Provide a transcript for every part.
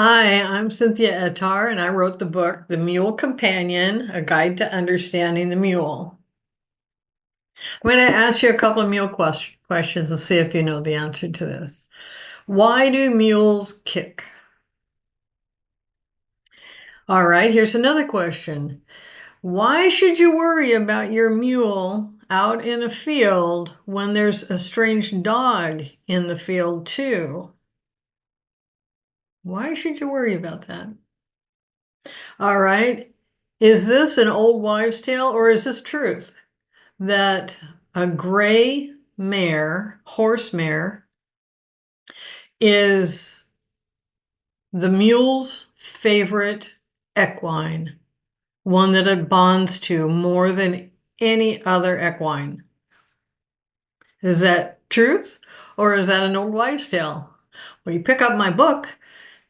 Hi, I'm Cynthia Attar, and I wrote the book, The Mule Companion, A Guide to Understanding the Mule. I'm going to ask you a couple of mule questions and see if you know the answer to this. Why do mules kick? All right, here's another question. Why should you worry about your mule out in a field when there's a strange dog in the field too? Why should you worry about that? All right, is this an old wives' tale or is this truth? That a gray mare, horse mare, is the mule's favorite equine, one that it bonds to more than any other equine. Is that truth or is that an old wives' tale? Well, you pick up my book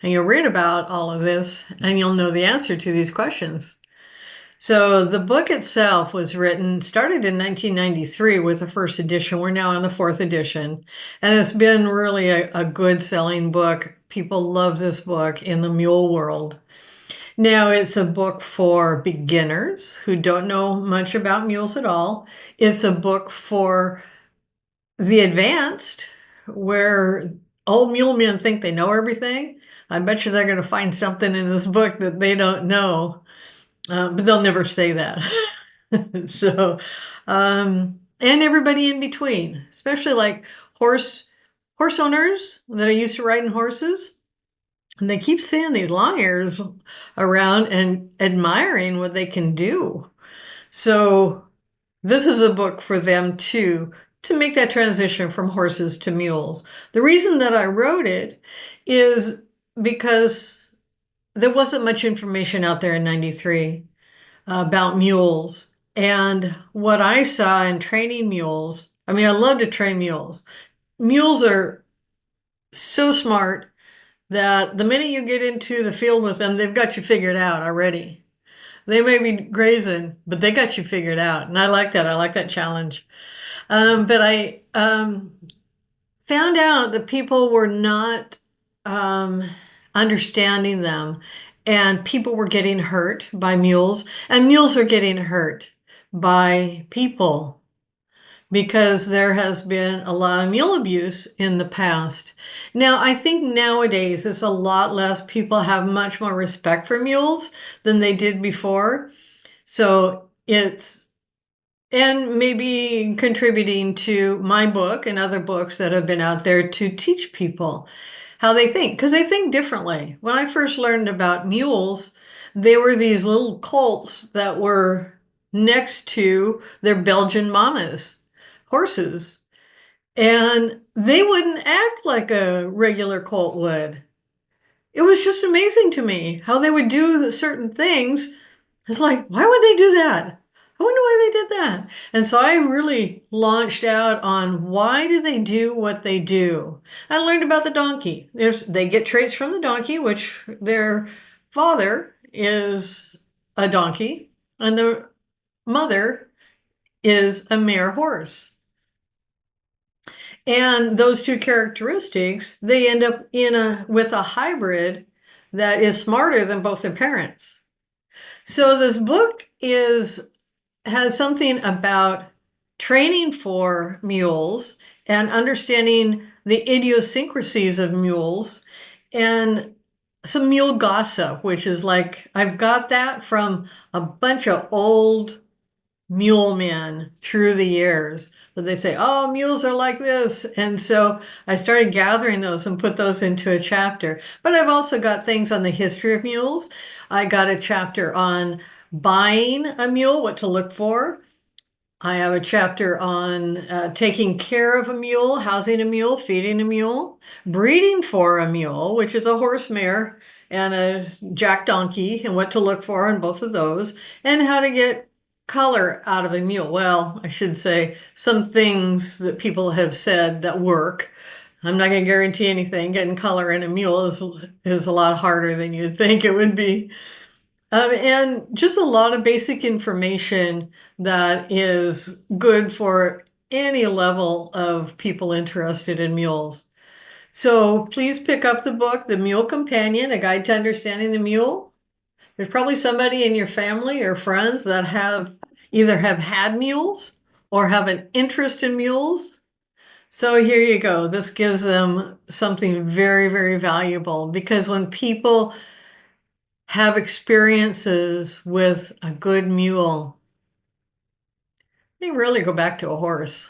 and you'll read about all of this and you'll know the answer to these questions. So the book itself was started in 1993 with the first edition. We're now in the fourth edition, and it's been really a good selling book. People love this book in the mule world. Now it's a book for beginners who don't know much about mules at all. It's a book for the advanced, where old mule men think they know everything. I bet you they're going to find something in this book that they don't know. But they'll never say that. So, and everybody in between, especially like horse owners that are used to riding horses. And they keep seeing these long ears around and admiring what they can do. So this is a book for them too, to make that transition from horses to mules. The reason that I wrote it is because there wasn't much information out there in 93 about mules. And what I saw in training mules, I mean, I love to train mules. Mules are so smart that the minute you get into the field with them, they've got you figured out already. They may be grazing, but they got you figured out. And I like that. I like that challenge. But I found out that people were not understanding them, and people were getting hurt by mules, and mules are getting hurt by people because there has been a lot of mule abuse in the past. Now, I think nowadays there's a lot less people have much more respect for mules than they did before. So it's and maybe contributing to my book and other books that have been out there to teach people how they think, because they think differently. When I first learned about mules, they were these little colts that were next to their Belgian mamas, horses, and they wouldn't act like a regular colt would. It was just amazing to me how they would do certain things. It's like, why would they do that? I wonder why they did that. And so I really launched out on why do they do what they do. I learned about the donkey. They get traits from the donkey, which their father is a donkey, and the mother is a mare horse. And those two characteristics, they end up with a hybrid that is smarter than both their parents. So this book has something about training for mules and understanding the idiosyncrasies of mules and some mule gossip, which is like I've got that from a bunch of old mule men through the years that they say, oh, mules are like this. And so I started gathering those and put those into a chapter. But I've also got things on the history of mules. I got a chapter on buying a mule, what to look for. I have a chapter on taking care of a mule, housing a mule, feeding a mule, breeding for a mule, which is a horse mare and a jack donkey, and what to look for in both of those, and how to get color out of a mule. Well, I should say some things that people have said that work. I'm not going to guarantee anything. Getting color in a mule is a lot harder than you'd think it would be. And just a lot of basic information that is good for any level of people interested in mules. So please pick up the book, The Mule Companion, A Guide to Understanding the Mule. There's probably somebody in your family or friends that have had mules or have an interest in mules. So here you go. This gives them something very, very valuable because when people have experiences with a good mule, they really go back to a horse.